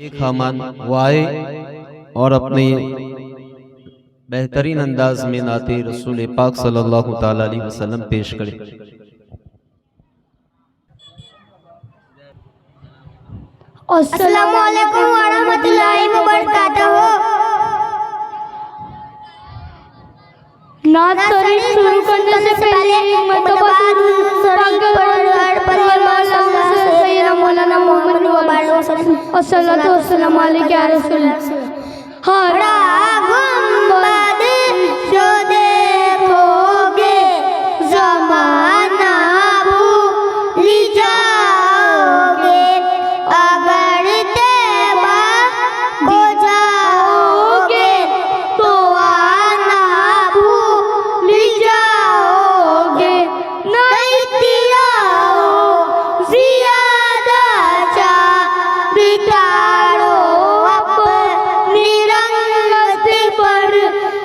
एक हमान वाए और अपने बेहतरीन अंदाज में नाते रसूल पाक सल्लल्लाहु ताला अलैहि वसल्लम पेश करें। अस्सलामु अलैकुम वरहमतुल्लाहि वबरकातुहू। नात शरीफ शुरू करने से पहले मरतबा मौलाना मोहम्मद अस्सलातु वस्सलामु अलैका या रसूलल्लाह। हरा गुंबद जो देखोगे ज़माना भूल जाओगे, अगर तैबा हो जाओगे तो आना भूल जाओगे। नहीं तिराओ ज़ियादा चा बिताड़ो अपनी रंगत पर,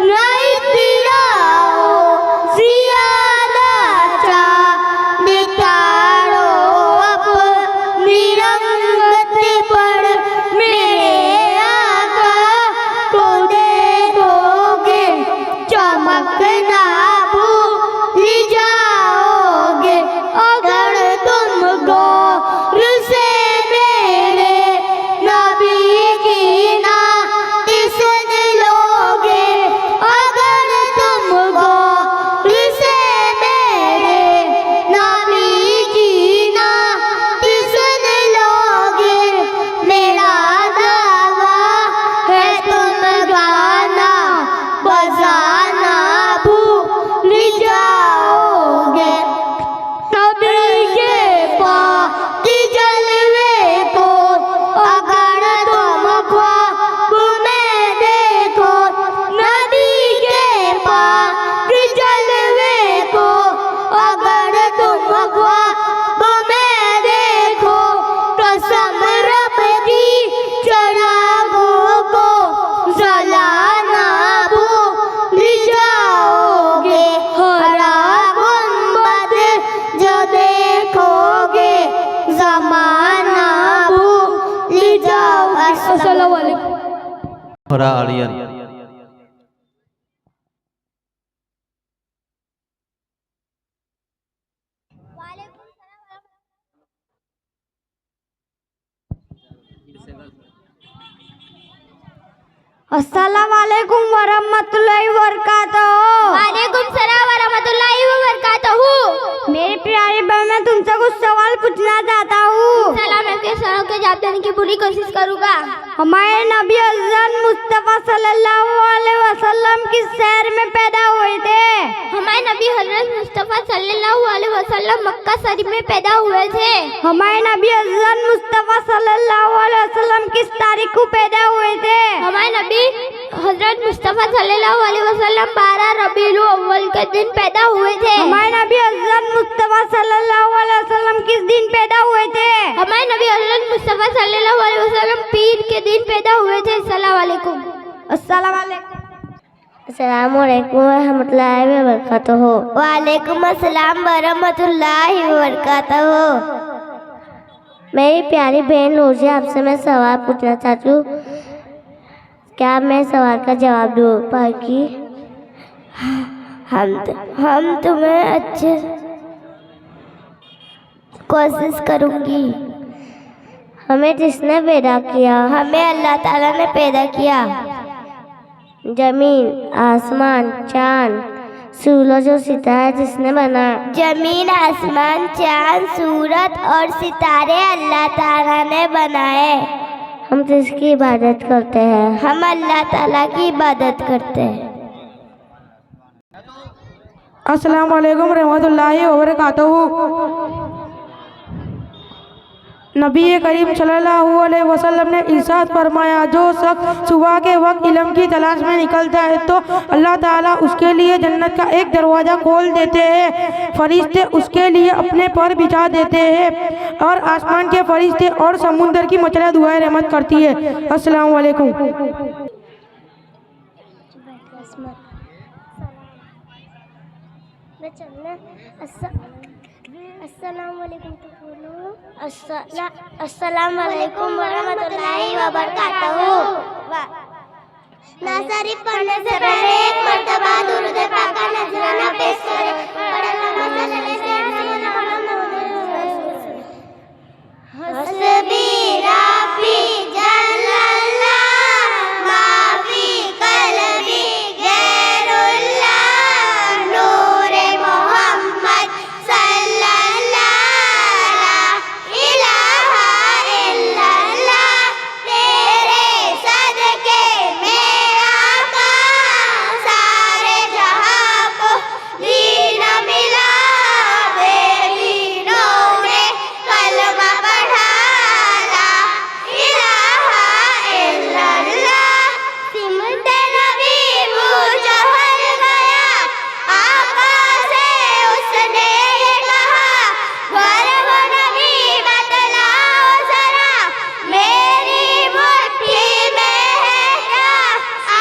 नहीं तिराओ ज़ियादा चा बिताड़ो अपनी रंगत पर। मेरे आका को देखोगे चमकना भूल जाओगे, अगर तुम गौर से मेरे नबी की नात सुन लोगे, अगर तुम गौर से मेरे नबी की नात सुन लोगे। मेरा दावा है तुम गाना बजाना भूल जाओगे। नबी के पाक जलवे को अगर तुम ख्वाब में देखो, नबी के पाक जलवे को अगर तुम ख्वाब में देखो, कसम रब की चरागों को जलाना भूल जाओगे। हरा गुंबद जो देखोगे ज़माना भूल जाओगे। अस्सलामु अलैकुम। हरा आर्यन अस्सलामु अलैकुम वरहमतुल्लाहि वबरकातुहू। वालेकुम सलाम वरहमतुल्लाहि वबरकातुहू। मेरे प्यारे भाई, मैं तुमसे कुछ सवाल पूछना चाहता हूँ। सलाम के सवालों के जवाब देने की पूरी कोशिश करूँगा। हमारे नबी हज़रत मुस्तफ़ा सल्लल्लाहु अलैहि वसल्लम किस शहर में पैदा हुए थे? हमारे नबी हज़रत मुस्तफ़ा सल्लल्लाहु अलैहि वसल्लम मक्का शरीफ में पैदा हुए थे। हमारे नबी हज़रत मुस्तफ़ा सल्लल्लाहु अलैहि वसल्लम किस तारीख को पैदा हुए थे? हमारे नबी हज़रत मुस्तफ़ा सल्लल्लाहु अलैहि वसल्लम 12 रबीउल अव्वल के दिन पैदा हुए थे। हमारे नबी हज़रत मुस्तफ़ा सल्लल्लाहु अलैहि वसल्लम किस दिन पैदा हुए थे? हमारे नबी हज़रत मुस्तफ़ा सल्लल्लाहु अलैहि वसल्लम पीर के दिन पैदा हुए थे। अस्सलाम वालेकुम। अस्सलाम वालेकुम। अस्सलामु अलैकुम वरहमतुल्लाहि वबरकातुहू। वालेकुम अस्सलाम वरहमतुल्लाहि वबरकातुहू। मेरी प्यारी बहन रोज़ी, आपसे मैं सवाल पूछना चाहती हूँ, क्या मैं सवाल का जवाब दे पाएगी? हम तुम्हें अच्छे कोशिश करूंगी। हमें जिसने पैदा किया? हमें अल्लाह ताला ने पैदा किया। जमीन, आसमान, चांद, सूरज और सितारे जिसने बनाया? जमीन, आसमान, चांद, सूरज और सितारे अल्लाह ताला ने बनाए। हम किसकी इबादत करते हैं? हम अल्लाह ताला की इबादत करते हैं। अस्सलामु अलैकुम रहमतुल्लाहि वबरकातुहू। नबी करीम सल्लल्लाहु अलैहि वसल्लम ने इरशाद फरमाया, जो शख्स सुबह के वक्त इल्म की तलाश में निकलता है तो अल्लाह ताला उसके लिए जन्नत का एक दरवाज़ा खोल देते हैं। फरिश्ते उसके लिए अपने पर बिछा देते हैं और आसमान के फरिश्ते और समुंदर की मछलियाँ दुआएं रहमत करती है। अस्सलामु अलैकुम। मैं चलना अस्सलाम वालेकुम वरहमतुल्लाहि वबरकातुहू। नासरी पढ़ने से पहले एक मर्तबा दुरूद पाक का नजराना पेश करें। हस्बी रब्बी जल्लल्लाह माफी कल्बी गैरुल्लाह नूरे मोहम्मद सल्लल्लाह ला इलाहा इल्लल्लाह तेरे सदके में आका सारे जहां को दीन मिला बेदीनों ने कलमा पढ़ा ला इलाहा इल्लल्लाह सिमटे नबी मुजहर गया आका से उसने ये कहा घर वो नबी बतलाओ जरा मेरी मुट्ठी में है क्या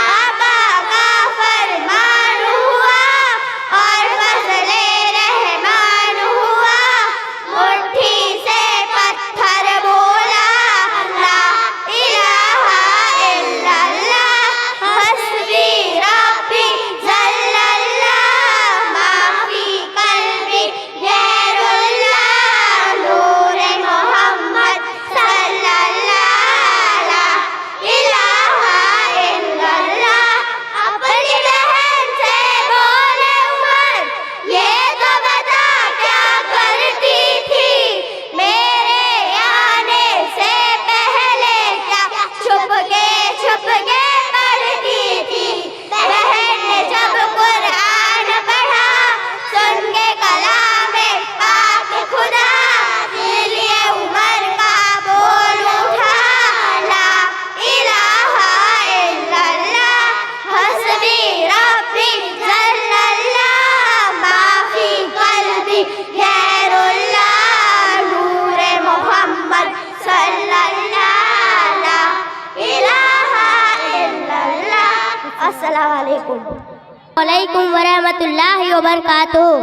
आका का फरमान हुआ और फजले रहमान हुआ मुट्ठी से पत्थर बोला ला इलाहा इल्लल्लाह हस्बी रब्बी जल्लल्लाह माफी कल्बी गैरुल्लाह नूरे मोहम्मद सल्लल्लाह ला इलाहा इल्लल्लाह अपनी बहन से बोले उमर ये तो बता क्या करती थी मेरे आने से पहले क्या छुप के पढ़ती थी बहन ने जब कुरान पढ़ा सुन के कलामे पाक खुदा दिल ये उमर का बोल उठा ला इलाहा इल्लल्लाह हस्बी रब्बी जल्लल्लाह माफी कल्बी गैरुल्लाह नूरे मोहम्मद सल्लल्लाह ला इलाहा इल्लल्लाह। अस्सलाम वालेकुम वरहमतुल्लाहि वबरकातुहू।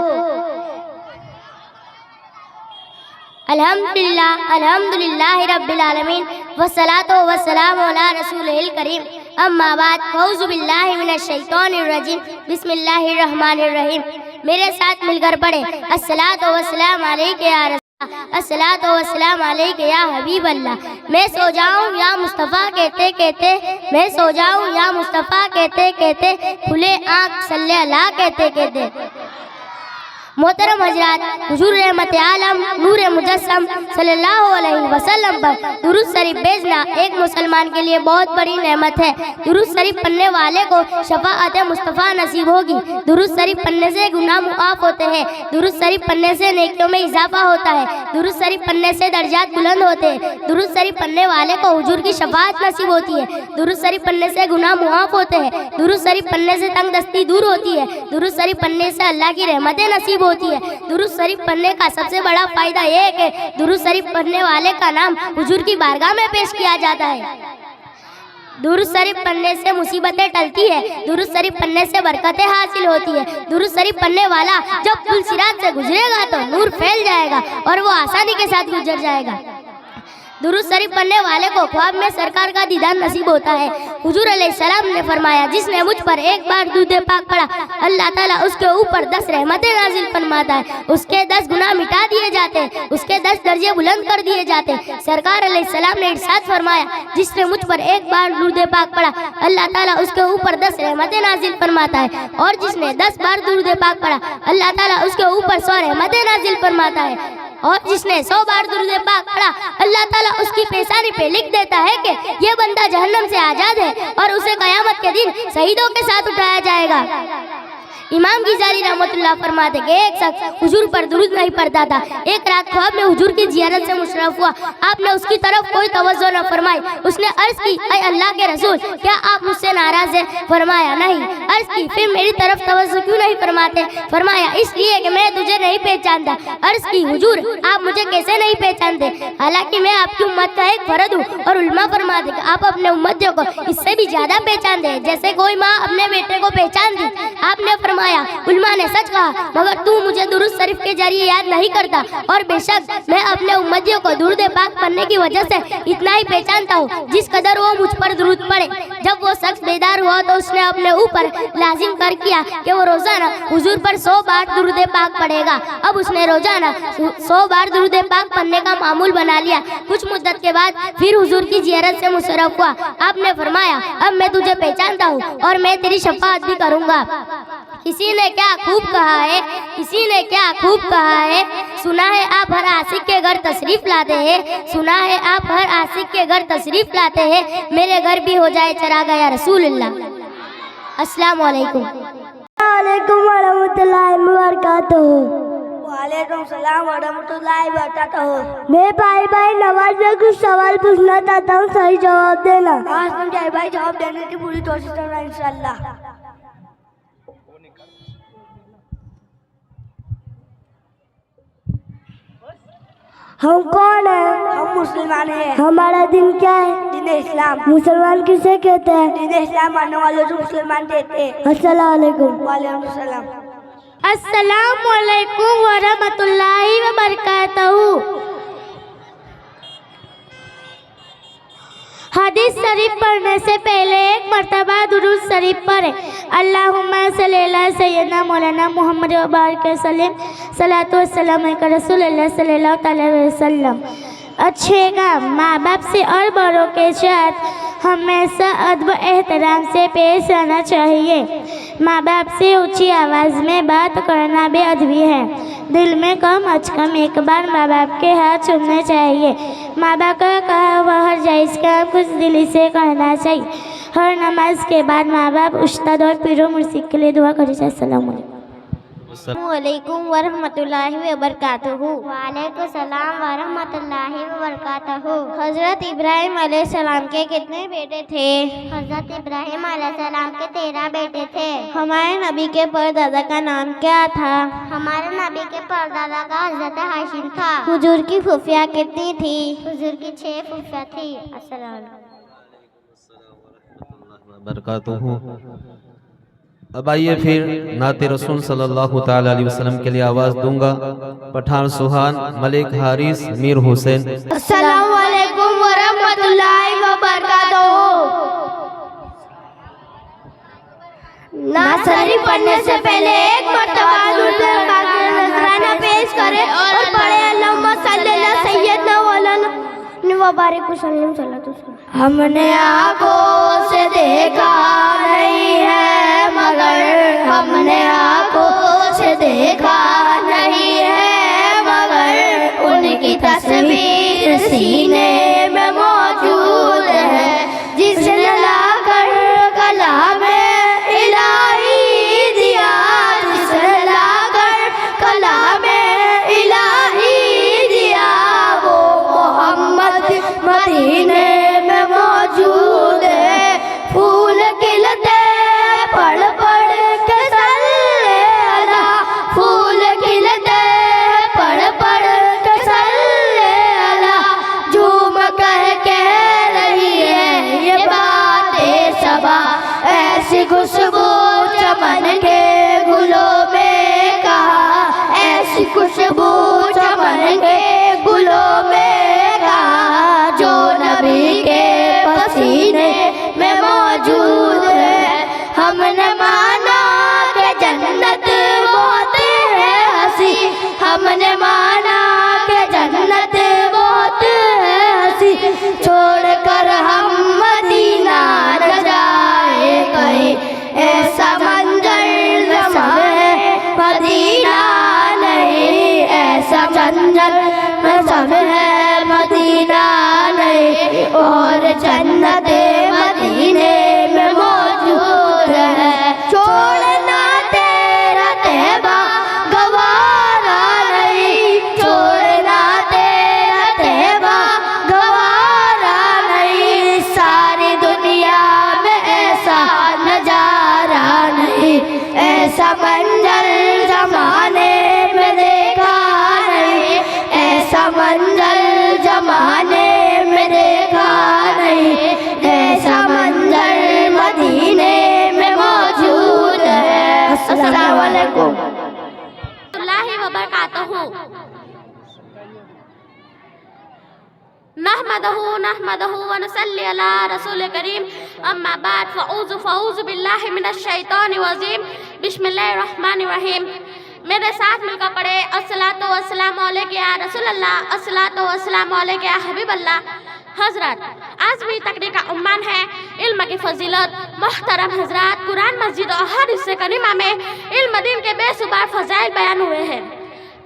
अल्हम्दुलिल्लाहि रब्बिल आलमीन वस्सलातु वस्सलामु अला रसूलिल करीम अम्मा बाद औज़ु बिल्लाहि मिनश शैतानिर रजीम बिस्मिल्लाहिर रहमानिर रहीम। मेरे साथ मिलकर पढ़े अस्सलातु वस्सलाम अलैका या रसूल अस्सलातु वस्सलाम अलैका या हबीब अल्लाह। मैं सो जाऊं या मुस्तफ़ा कहते कहते मैं सो जाऊं या मुस्तफ़ा कहते कहते खुले आँख सल्ले अला कहते कहते। मोहतरम हजरात हुजूर रहमत आलम नूर मुजस्सम सल्लल्लाहु अलैहि वसल्लम पर दुरूद शरीफ भेजना एक मुसलमान के लिए बहुत बड़ी नेमत है। दुरूद शरीफ पढ़ने वाले को शफाअत मुस्तफ़ा नसीब होगी। दुरूद शरीफ पढ़ने से गुनाह मुआफ़ होते हैं। दुरूद शरीफ पढ़ने से नेकियों में इजाफा होता है। दुरूद शरीफ पढ़ने से दर्जात बुलंद होते हैं। दुरूद शरीफ पढ़ने वाले को हुजूर की शफाअत नसीब होती है। दुरूद शरीफ पढ़ने से गुनाह मुआफ़ होते हैं। दुरूद शरीफ पढ़ने से तंगदस्ती दूर होती है। दुरूद शरीफ पढ़ने से अल्लाह की रहमतें नसीब होती है। दुरूद शरीफ पढ़ने का सबसे बड़ा फायदा यह है कि दुरूद शरीफ पढ़ने वाले का नाम हुजूर की बारगाह में पेश किया जाता है। दुरूद शरीफ पढ़ने से मुसीबतें टलती है। दुरूद शरीफ पढ़ने से बरकतें हासिल होती है। दुरूद शरीफ पढ़ने वाला जब पुल सिरात से गुजरेगा तो नूर फैल जाएगा और वो आसानी के साथ गुजर जाएगा। दुरूद शरीफ पढ़ने वाले को ख्वाब में सरकार का दीदार नसीब होता है। हुजूर अलैहिस्सलाम ने फरमाया जिसने मुझ पर एक बार दुरूद पाक पढ़ा अल्लाह ताला उसके ऊपर 10 रहमतें नाजिल फरमाता है। उसके 10 गुनाह मिटा दिए जाते हैं। उसके 10 दर्जे बुलंद कर दिए जाते हैं। सरकार अलैहिस्सलाम ने इरशाद फरमाया जिसने मुझ पर एक बार दुरूद पाक पढ़ा अल्लाह ताला उसके ऊपर 10 रहमतें नाजिल फरमाता है और जिसने 10 बार दुरूद पाक पढ़ा अल्लाह ताला उसके ऊपर 100 रहमतें नाजिल फरमाता है और जिसने 100 बार दुरूद पाक पढ़ा अल्लाह ताला उसकी पेशानी पे लिख देता है कि ये बंदा जहन्नम से आजाद है और उसे कयामत के दिन शहीदों के साथ उठाया जाएगा। इमाम गिजाली रहमतुल्लाह फरमाते कि एक शख्स हुजूर पर दुरूद नहीं पढ़ता था। एक रात ख्वाब में हुजूर की जियारत से मुशर्रफ हुआ। आपने उसकी तरफ कोई तवज्जो न फरमाई। उसने अर्ज की ऐ अल्लाह के रसूल क्या आप मुझसे नाराज हैं? फरमाया नहीं। अर्ज की फिर मेरी तरफ तवज्जो क्यों नहीं फरमाते? फरमाया इसलिए कि मैं तुझे नहीं पहचानता। अर्ज की हुजूर आप मुझे कैसे नहीं पहचानते हालांकि मैं आपकी उम्मत का एक फर्द हूँ। और उलमा फरमाते कि आप अपने उम्मतियों को इससे भी ज्यादा पहचानते हैं जैसे कोई माँ अपने बेटे को पहचानती। आपने फरमाया, उलमा ने सच कहा, मगर तू मुझे दुरूद शरीफ के जरिए याद नहीं करता, और बेशक मैं अपने उम्मतियों को दुरूद पाक पढ़ने की वजह से इतना ही पहचानता हूँ जिस कदर वो मुझ पर दुरूद पढ़े। जब वो शख्स बेदार हुआ तो उसने अपने ऊपर लाजिम कर किया कि वो रोजाना हुजूर पर 100 बार दुरूद पाक पढ़ेगा। अब उसने रोजाना 100 बार दुरूद पाक पढ़ने का मामूल बना लिया। कुछ मुद्दत के बाद फिर हुजूर की जियारत से मुशर्रफ हुआ। आपने फरमाया, अब मैं तुझे पहचानता हूँ और मैं तेरी शफाअत भी करूँगा। किसी ने क्या खूब कहा है, किसी ने क्या खूब कहा है, सुना है आप हर आशिक के घर तशरीफ लाते हैं, सुना है आप हर आशिक के घर तशरीफ लाते हैं, मेरे घर भी हो जाए चरागा या रसूलुल्लाह। अस्सलाम वालेकुम। वालेकुम वरहमतुल्लाहि वबरकातुहू। वालेकुम सलाम वरहमतुल्लाहि वबरकातुहू। मैं भाई नवाज में कुछ सवाल पूछना चाहता हूँ, सही जवाब देना। आज हम भाई जवाब देने की पूरी कोशिश करेंगे इंशाल्लाह। हम कौन है? हम मुसलमान हैं। हमारा दिन क्या है? दिन इस्लाम। मुसलमान किसे कहते हैं? दिन इस्लाम मानने वाले को मुसलमान कहते हैं। अस्सलाम वालेकुम। वालेकुम सलाम। अस्सलाम वालेकुम वरहमतुल्लाहि वबरकातुहू। हदीस शरीफ पढ़ने से पहले एक मर्तबा दुरूद शरीफ पढ़े। अल्लाहुम्मा सल्ली अला सय्यदना मौलाना मुहम्मद व बारिक वसल्लम। सलातो वस्सलाम अलैका रसूलुल्लाह सल्लल्लाहु अलैहि वसल्लम। अच्छे काम माँ बाप से और बड़ों के साथ हमेशा अदब एहतराम से पेश आना चाहिए। माँ बाप से ऊंची आवाज़ में बात करना भी अदबी है। दिल में कम अज कम एक बार माँ बाप के हाथ चूमने चाहिए। माँ बाप का कहा हुआ हर जायज़ काम कुछ दिली से कहना चाहिए। हर नमाज के बाद माँ बाप उस्ताद और पीरो मुर्शिद के लिए दुआ करी जाए। अस्सलाम वालेकुम वरहमतुल्लाहि वबरकातुहू। वालेकुम सलाम वरहमतुल्लाहि वबरकातुहू। हज़रत इब्राहिम अलैहिस्सलाम के कितने बेटे थे? हज़रत इब्राहिम अलैहिस्सलाम के 13 बेटे थे। हमारे नबी के परदादा का नाम क्या था? हमारे नबी के परदादा का हज़रत हाशिम था। हुजूर की फूफिया कितनी थी? हुजूर की 6 फूफिया थी। अस्सलाम बरकातुहू। अब आइए फिर नाते रसूल सल्लल्लाहु ताला अलैहि वसल्लम के लिए आवाज दूंगा। पठान सुहान, मलिक हारिस, मीर हुसैन। अस्सलाम वालेकुम वरहमतुल्लाहि वबरकातुहू। नात शरीफ पढ़ने से पहले एक मर्तबा दुरूद पाक नजराना पेश करें और पढ़े अल्लाहुम्मा सल्ली अला सय्यदना मौलाना व बारिक वसल्लम। हमने आँखों से देखा नहीं है मगर, हमने आँखों से देखा नहीं है मगर, उनकी तस्वीर सीने में मौजूद है। जिसने लाकर कलामे इलाही दिया, जिसने लाकर कलामे इलाही दिया, वो मोहम्मद मदीने में मौजूद है। फूल खिलते पढ़ पढ़ के सल्ले अला, फूल खिलते पढ़ पढ़ के सल्ले अला। झूम कह रही है ये बातें सबा, ऐसी खुशबू चमन के गुलों में कहा, ऐसी खुशबू चमन के गुलों में कहा, जो नबी के पसीने में मौजूद है। हमने माना कि जन्नत बहुत है हंसी, हमने माना कि जन्नत बहुत है हंसी। छोड़कर हम मदीना न जाए कहीं, ऐसा मंजर समय मदीना नहीं, ऐसा मंजर समय है मदीना नहीं, और जन्नत मदीने में मौजूद है। छोड़ना तेरा तैबा गवारा नहीं, अलैकुम वबरकातुहू। नहमदहू व नसल्ली अला रसूल करीम, अम्मा बाद फ़ऊज़ु बिल्लाहि मिनश शैतानिर रजीम, बिस्मिल्लाहिर रहमानिर रहीम। मेरे साथ मिलकर पढ़े अस्सलातु वस्सलामु अलैका या रसूलल्लाह, अस्सलातु वस्सलामु अलैका या हबीबल्लाह। हजरत, आज भी तकरीर का उम्मान है इल्म की फजीलत। मोहतरम हजरात, कुरान मस्जिद और हर हिस्से करीमा में इल्म दीन के बेशुमार फजाइल बयान हुए हैं।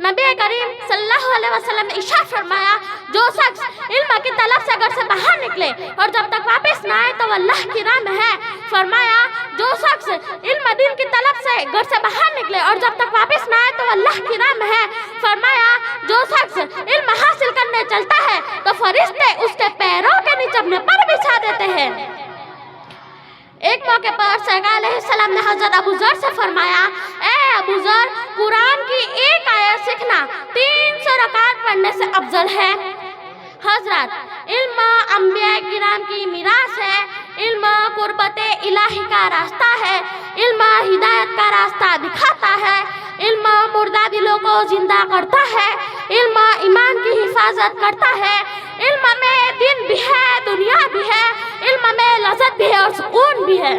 नबी करीम सल्लल्लाहु अलैहि वसल्लम ने इरशाद फरमाया, जो शख्स इल्म की तलब से घर से बाहर निकले और जब तक वापस ना आए तो वह अल्लाह की राह में है। फरमाया, जो शख्स इल्म दीन की तलब से घर से बाहर निकले और जब तक वापस ना आए तो वह अल्लाह की राह में है। फरमाया, जो शख्स इल्म हासिल करने चलता है तो फरिश्ते उसके पैरों के नीचे अपने पर बिछा देते हैं। एक मौके पर सरकार अलैहिस्सलाम ने हजरत अबू ज़र से फरमाया, ए अबू ज़र, कुरान की एक आयत सीखना 300 रकात पढ़ने से अफजल है। हजरत, इल्म अंबिया किराम की मीरास है। इल्म कुर्बते इलाही का रास्ता है। इल्म हिदायत का रास्ता दिखाता है। इल्म मुर्दा दिलों को जिंदा करता है। इल्म ईमान की हिफाजत करता है। इल्म में दिन भी है, दुनिया भी है। इल्म में लज़्ज़त भी है और सुकून भी है।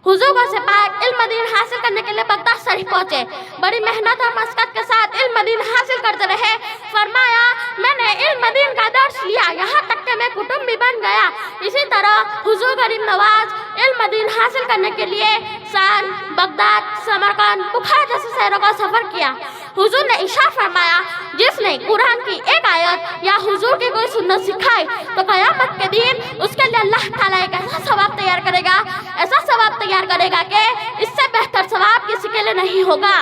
हुजूर से पाक इल्म दीन हासिल करने के लिए बगदाद शरीफ पहुँचे। बड़ी मेहनत और मशक्कत के साथ इल्म दीन हासिल करते रहे। फरमाया, मैंने इल्म दीन का दर्स लिया, यहाँ तक कि मैं कुटुंबी बन गया। इसी तरह हुजूर गरीब नवाज इल्म दीन हासिल करने के लिए सान, बगदाद, समरकंद, बुखारा जैसे शहरों का सफ़र किया। हुजूर ने इरशाद फरमाया, जिसने कुरान की एक आयत या हुजूर की कोई सुन्नत सिखाई तो क़यामत के दिन उसके लिए अल्लाह ताला एक ऐसा सवाब तैयार करेगा, ऐसा सवाब तैयार करेगा कि इससे बेहतर सवाब किसी के लिए नहीं होगा।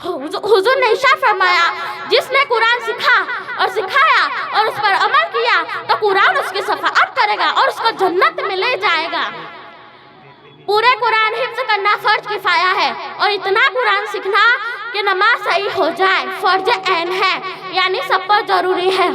हुजूर ने इरशाद फरमाया, जिसने कुरान सीखा और सिखाया और उस पर अमल किया तो कुरान उसकी शफाअत करेगा और उसको जन्नत में ले जाएगा। पूरे कुरान हिफ्ज़ करना फर्ज किफाया है और इतना कुरान सीखना कि नमाज सही हो जाए फर्ज ऐन है, यानी सब पर जरूरी है।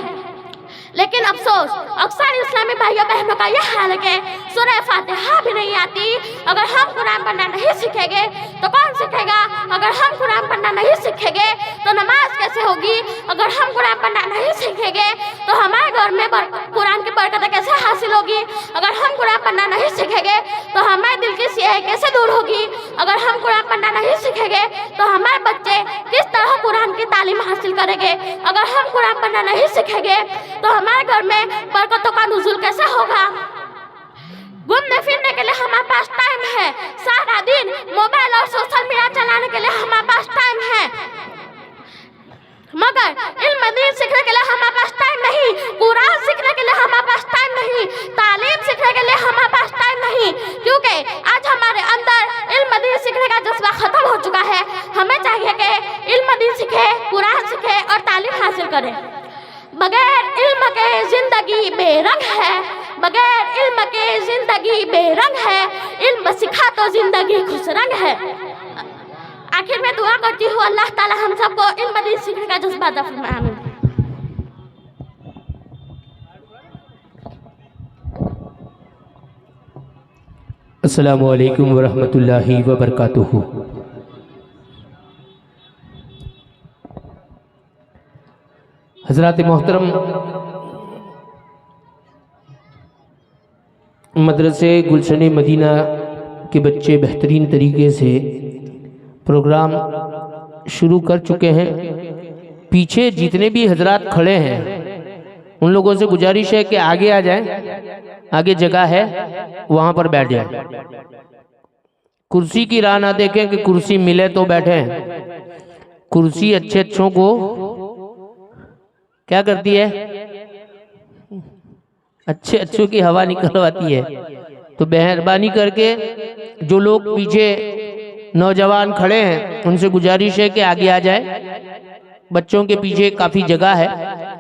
लेकिन अफसोस अक्सर इस्लामी भाइयों बहनों का यह हाल है कि सूरह फातिहा भी नहीं आती। अगर हम कुरान पढ़ना नहीं सीखेंगे तो कौन सीखेगा? अगर हम कुरान पढ़ना नहीं सीखेंगे तो नमाज कैसे होगी? अगर हम कुरान पढ़ना नहीं सीखेंगे तो हमारे घर में कुरान की बरकत कैसे हासिल होगी? अगर हम कुरान पढ़ना नहीं सीखेंगे तो हमारे दिल की स्याही कैसे दूर होगी? अगर हम कुरान पढ़ना नहीं सीखेंगे तो हमारे बच्चे किस तरह कुरान की तालीम हासिल करेंगे? अगर हम कुरान पढ़ना नहीं सीखेंगे तो हमारे घर में बरकतों का नुज़ूल कैसे होगा? घूमने फिरने के लिए हमारे पास टाइम है, सारा दिन मोबाइल और सोशल मीडिया चलाने के लिए हमारे पास टाइम है, मगर इल्म दीन सीखने के लिए हमारे पास टाइम नहीं, कुरान सीखने के लिए हमारे पास टाइम नहीं, तालीम सीखने के लिए हमारे पास टाइम नहीं, क्योंकि आज हमारे अंदर इल्म दीन सीखने का जज्बा खत्म हो चुका है। हमें चाहिए कि इल्म दीन सीखे, कुरान सीखे और तालीम हासिल करें। बगैर इल्म के जिंदगी बेरंग है, बगैर इल्म के जिंदगी बेरंग है, इल्म सीखा तो जिंदगी खुशरंग है। आखिर में दुआ करती हूँ अल्लाह ताला हम सबको इल्म दीन सीखने का जज्बा अता फरमाए। आमीन। अस्सलामु अलैकुम वरहमतुल्लाहि वबरकातुहू। हज़रात मोहतरम, मदरसे गुलशन मदीना के बच्चे बेहतरीन तरीके से प्रोग्राम शुरू कर चुके हैं। पीछे जितने भी हजरात खड़े हैं उन लोगों से गुजारिश है कि आगे आ जाएं, आगे जगह है वहाँ पर बैठ जाएं। कुर्सी की राह ना देखें कि कुर्सी मिले तो बैठे। कुर्सी अच्छे अच्छों को क्या करती है? अच्छे अच्छों की हवा निकलवाती है। तो मेहरबानी करके जो लोग पीछे नौजवान खड़े हैं उनसे गुजारिश है कि आगे आ जाए। बच्चों के पीछे काफ़ी जगह है,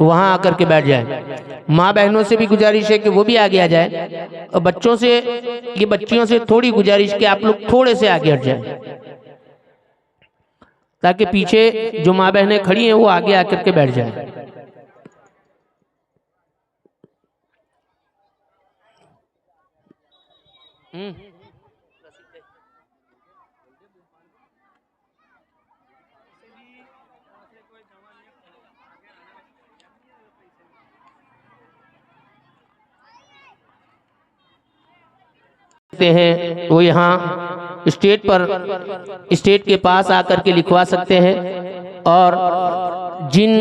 वहाँ आकर के बैठ जाए। माँ बहनों से भी गुजारिश है कि वो भी आगे आ जाए, और बच्चों से, ये बच्चियों से थोड़ी गुजारिश कि आप लोग थोड़े से आगे हट जाए, ताकि पीछे जो माँ बहनें खड़ी हैं वो आगे आकर के बैठ जाए। सकते हैं वो यहाँ स्टेज के पास आकर के लिखवा सकते हैं। और जिन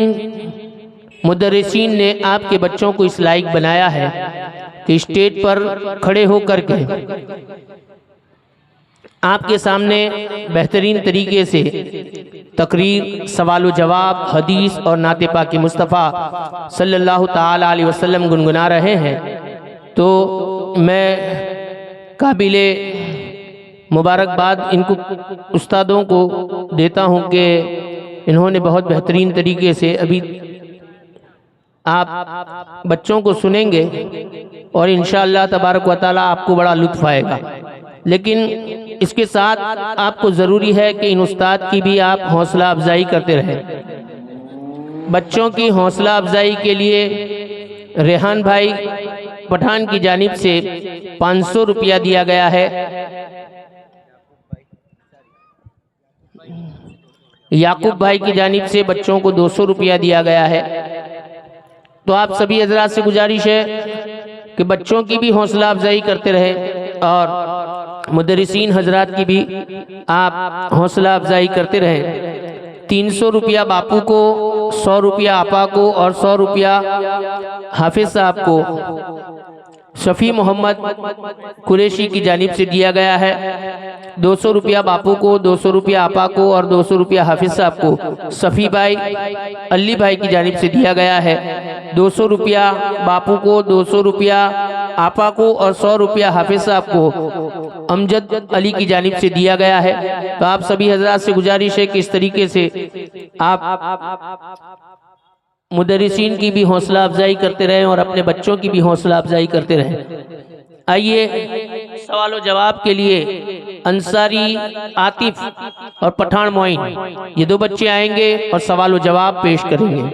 मुदर्रिसीन ने आपके बच्चों को इस लायक बनाया है कि स्टेज पर खड़े होकर के आपके सामने बेहतरीन तरीके से तकरीर, सवाल जवाब, हदीस और नाते पाक मुस्तफ़ा सल्लल्लाहु ताला अलैहि वसल्लम गुनगुना रहे हैं, तो मैं काबिले मुबारकबाद इनको उस्तादों को देता हूं कि इन्होंने बहुत बेहतरीन तरीके से अभी आप बच्चों को सुनेंगे और इंशाअल्लाह तबारक व तआला आपको बड़ा लुत्फ़ आएगा। लेकिन इसके साथ आपको ज़रूरी है कि इन उस्ताद की भी आप हौसला अफजाई करते रहें। बच्चों की हौसला अफजाई के लिए रेहान भाई पठान की जानिब से 500 रुपया दिया गया है। याकूब भाई की जानिब से बच्चों को 200 रुपया दिया गया है। तो आप सभी हजरात से गुजारिश है कि बच्चों की भी हौसला अफजाई करते रहें और मुदर्रिसीन हजरात की भी आप हौसला अफजाई करते रहें। 300 रुपया बापू को, 100 रुपया आपा को और 100 रुपया हाफिज साहब को शफी मोहम्मद कुरैशी की जानिब से दिया गया है। 200 रुपया बापू को, 200 रुपया आपा को और 200 रुपया हाफिज साहब को सफ़ी भाई अली भाई की जानिब से दिया गया है। 200 रुपया बापू को, 200 रुपया आपा को और 100 रुपया हाफिज साहब को अमजद अली की जानिब से दिया गया है। तो आप सभी हजरात से गुजारिश है कि इस तरीके से आप मुदर्रिसीन की भी हौसला अफजाई करते रहें और अपने बच्चों की भी हौसला अफजाई करते रहें। आइए सवाल जवाब के लिए अंसारी आतिफ और पठान मोइन ये 2 बच्चे आएंगे और सवाल जवाब पेश करेंगे।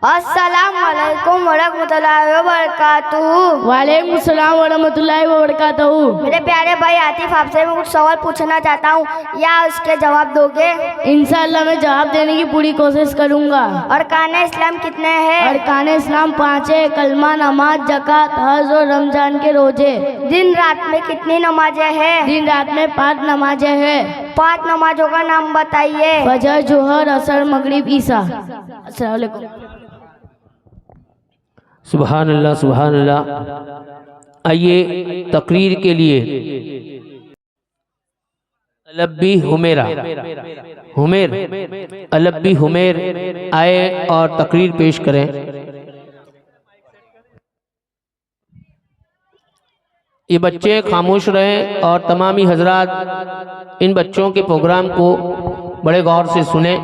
अस्सलामुअलैकुम वरहमतुल्लाहि वबरकातुहू। वालेकुम सलाम वरहमतुल्लाहि वबरकातुहू। मेरे प्यारे भाई आतिफ, आपसे मैं कुछ सवाल पूछना चाहता हूँ, या उसके जवाब दोगे? इंशाअल्लाह मैं जवाब देने की पूरी कोशिश करूँगा। अरकान इस्लाम कितने हैं? अरकान इस्लाम 5 है, कलमा, नमाज, ज़कात, हज और रमजान के रोजे। दिन रात में कितनी नमाजें हैं? दिन रात में 5 नमाजें हैं। 5 नमाजों का नाम बताइए। फजर, जोहर, असर, मगरिब, ईशा। अस्सलाम वालेकुम। सुभान अल्लाह, सुभान अल्लाह। आइए तकरीर के लिए अलब्बी हुमेरा हुमेर अलब्बी हुमेर आए और तकरीर पेश करें। ये बच्चे खामोश रहें और तमामी हजरात इन बच्चों के प्रोग्राम को बड़े गौर से सुने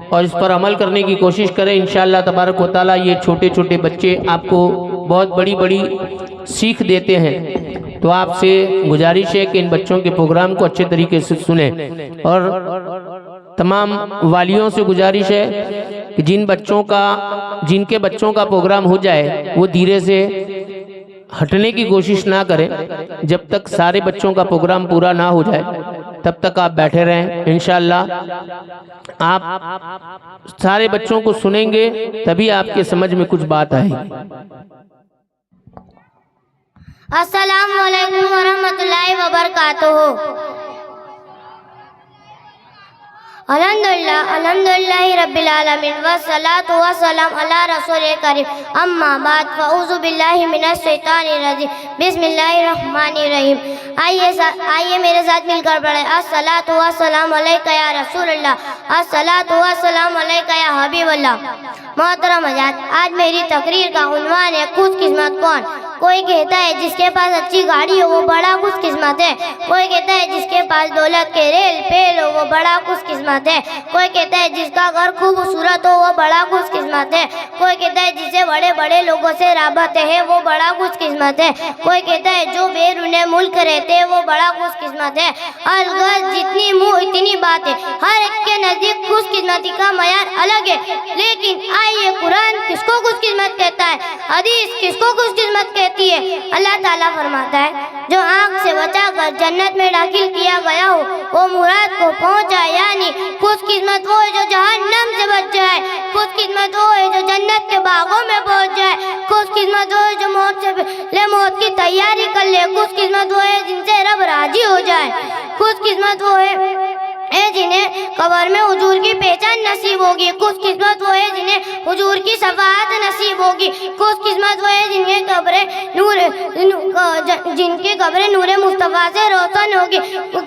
और इस पर अमल करने की कोशिश करें। इंशाअल्लाह तबारक व तआला ये छोटे छोटे बच्चे आपको बहुत बड़ी बड़ी सीख देते हैं। तो आपसे गुजारिश है कि इन बच्चों के प्रोग्राम को अच्छे तरीके से सुने और तमाम वालियों से गुजारिश है कि जिनके बच्चों का प्रोग्राम हो जाए वो धीरे से हटने की कोशिश ना करें। जब तक सारे बच्चों का प्रोग्राम पूरा ना हो जाए तब तक आप बैठे रहें। इंशाअल्लाह आप सारे बच्चों को सुनेंगे तभी आपके समझ में कुछ बात आएगी। अस्सलामु अलैकुम वरहमतुल्लाहि वबरकातुहू। अल्हम्दुलिल्लाह अल्हम्दुलिल्लाहि रब्बिल आलमीन वस्सलातु वस्सलाम अला रसूलिल करीम अम्मा बाद फऊज़ु बिल्लाहि मिनश शैतानिर रजीम बिस्मिल्लाहिर रहमानिर रहीम। आइए मेरे साथ मिलकर पढ़ें। अस्सलातु वस्सलाम अलैका या रसूलल्लाह, अस्सलातु वस्सलाम अलैका या हबीबल्लाह। मोहतरम हज़रात, आज मेरी तकरीर का उन्वान है खुशकिस्मत कौन। कोई कहता है जिसके पास अच्छी गाड़ी हो वो बड़ा खुशकिस्मत है। कोई कहता है जिसके पास दौलत के रेल पेल हो वो बड़ा खुशकिस्मत है। कोई कहता है जिसका घर खूबसूरत हो वो बड़ा खुशकिस्मत है। कोई कहता है जिसे बड़े बड़े लोगों से राबते है वो बड़ा खुशकिस्मत है। कोई कहता है जो बैरूने मुल्क रहते हैं वो बड़ा खुशकिस्मत है। अलगज़ जितनी मुँह इतनी बात है, हर एक के नज़दीक खुशकिस्मती का मयार अलग है। लेकिन आइए कुरान किसको खुशकिस्मत कहता है, हदीस किसको खुशकिस्मत कहती है। अल्लाह ताला फरमाता है जो आँख से बचाकर जन्नत में दाखिल किया गया हो वो मुराद को पहुँचा, यानी खुशकिस्मत वो है जो जहन्नम से बच जाए। खुशकिस्मत वो है जो जन्नत के बागों में पहुँच जाए। खुशकिस्मत वो है जो मौत से पहले मौत की तैयारी कर ले। खुशकिस्मत वो है जिनसे रब राजी हो जाए। खुशकिस्मत वो है जिन्हें कब्र में हुजूर की पहचान नसीब होगी। खुशकिस्मत वो है जिन्हें हुजूर की शफाअत नसीब होगी। खुशकिस्मत वो है जिनके कब्रें नूरे मुस्तफ़ा से रोशन होगी।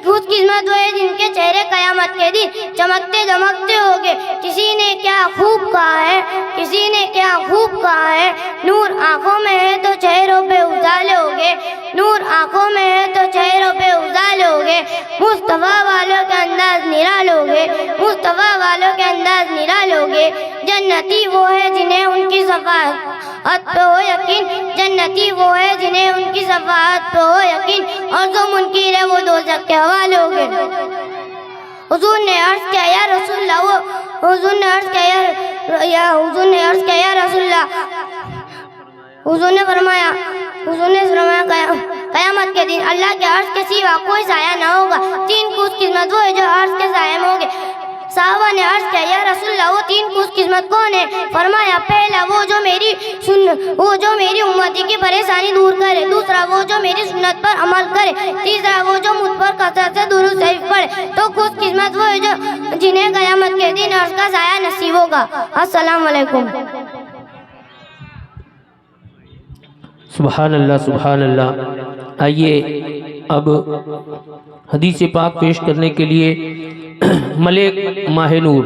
खुशकिस्मत वो है जिनके चेहरे कयामत के दिन चमकते दमकते होंगे। किसी ने क्या खूब कहा है, किसी ने क्या खूब कहा है, नूर आँखों में है तो चेहरों पे उजाले होंगे। नूर आँखों में है तो चेहरों पे उजाले होंगे। मुस्तफ़ा वालों के अंदाज निरालोगे, मुस्तफ़ा वालों के अंदाज निरालोगे। जन्नती वो है जिन्हें उनकी शफाअत पे हो यकीन। जन्नती वो है जिन्हें उनकी शफाअत पे हो यकीन। और जो मुनकिर है वो दोज़ख के हवाले होंगे। हुजूर ने अर्ज़ किया या रसूलल्लाह, हुजूर ने अर्ज़ किया या रसूलल्लाह, हुजूर ने फरमाया कयामत के दिन अल्लाह के अर्श के सिवा कोई साया ना होगा। 3 खुशकिस्मत वो है जो अर्श के साये में होंगे। साहबा ने अर्ज किया या रसूलल्लाह वो 3 खुशकिस्मत कौन है? फरमाया पहला वो जो मेरी उम्मती की परेशानी दूर करे, दूसरा वो जो मेरी सुन्नत पर अमल करे, तीसरा वो जो मुझ पर कसरत से दुरूद शरीफ पढ़े। तो खुशकिस्मत वो है जो जिन्हें कयामत के दिन अर्श का साया नसीब होगा। अस्सलाम वालेकुम। सुभान अल्लाह, सुभान अल्लाह। आइए अब हदीस पाक पेश करने के लिए मलिक माहिनूर।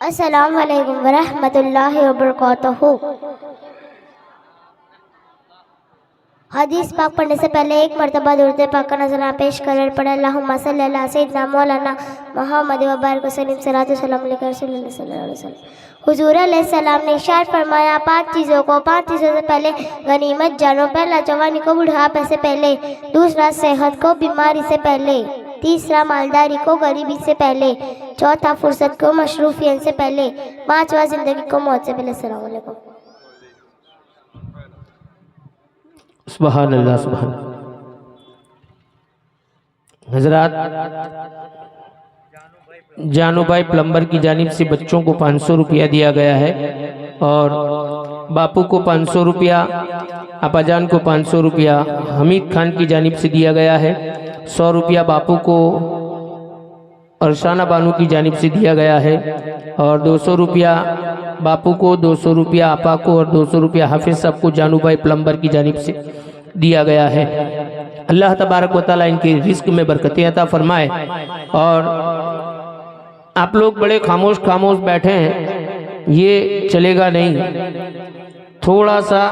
अस्सलामु अलैकुम वरहमतुल्लाहि वबरकातुहू। हदीस पाक पढ़ने से पहले एक मरतबा दुरूद पाक का नज़राना पेश कर पढ़े अल्लाहुम्मा सल्ली अला सय्यिदना मौलाना मुहम्मद व बारिक वसल्लम सल्लल्लाहु अलैहि वसल्लम। हुजूर अलैहिस्सलाम ने इरशाद फरमाया 5 चीज़ों से पहले गनीमत जानो। पहला जवानी को बुढ़ापे से पहले, दूसरा सेहत को बीमारी से पहले, तीसरा मालदारी को गरीबी से पहले, चौथा फुर्सत को मशरूफियत से पहले, पांचवा जिंदगी को मौत से पहले। अस्सलाम वालेकुम। सुभान अल्लाह, सुभान। हजरात, जानू भाई प्लम्बर की जानिब से बच्चों को 500 रुपया दिया गया है और बापू को 500 रुपया, अपाजान को 500 रुपया, हमीद खान की जानिब से दिया गया है। 100 रुपया बापू को अरसाना बानू की जानिब से दिया गया है और 200 रुपया बापू को, 200 रुपया आपा को और 200 रुपया हाफिज साहब को जानू भाई प्लम्बर की जानिब से दिया गया है। अल्लाह तबारक व तआला इनके रिस्क में बरकतें अता फरमाए। और आप लोग बड़े खामोश बैठे हैं, ये चलेगा नहीं। थोड़ा सा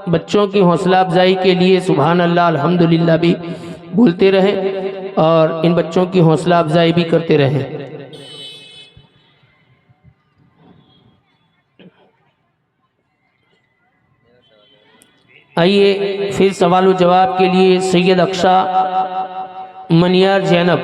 बच्चों की हौसला अफजाई के लिए सुभान अल्लाह अल्हम्दुलिल्लाह भी बोलते रहें और इन बच्चों की हौसला अफजाई भी करते रहें। आइए फिर सवाल व जवाब के लिए सैयद अक्शा मनियार जैनब।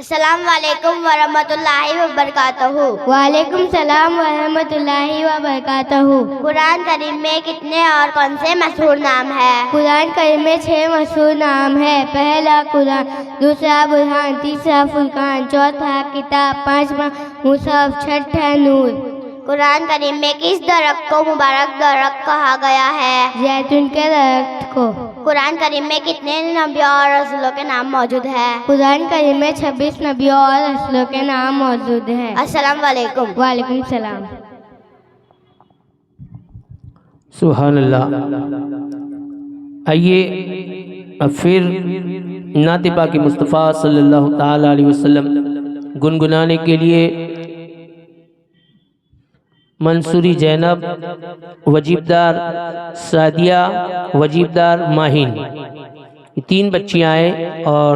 अस्सलाम वालेकुम वरहमतुल्लाहि वबरकातुहू। वालेकुम सलाम वरहमतुल्लाहि वबरकातुहू। कुरान करीम में कितने और कौन से मशहूर नाम है? कुरान करीम में 6 मशहूर नाम है। पहला कुरान, दूसरा बुरहान, तीसरा फुरकान, चौथा किताब, पांचवा मुसहफ, छठा नूर। कुरान करीम में किस दरख्त को मुबारक दरख्त कहा गया है? जैतून के दरख्त को। कुरान करीम में कितने नबियों और रसूलों के नाम मौजूद है? कुरान करीम में 26 नबियों और रसूलों के नाम मौजूद हैं। अस्सलाम वालेकुम। वालेकुम सलाम। सुभान अल्लाह। आइए अब फिर नात पाक मुस्तफ़ा सल्लल्लाहु ताला अलैहि वसल्लम गुनगुनाने के लिए मंसूरी जैनब, वजीबदार सादिया, वजीबदार माहिन, ये 3 बच्चियाँ आए और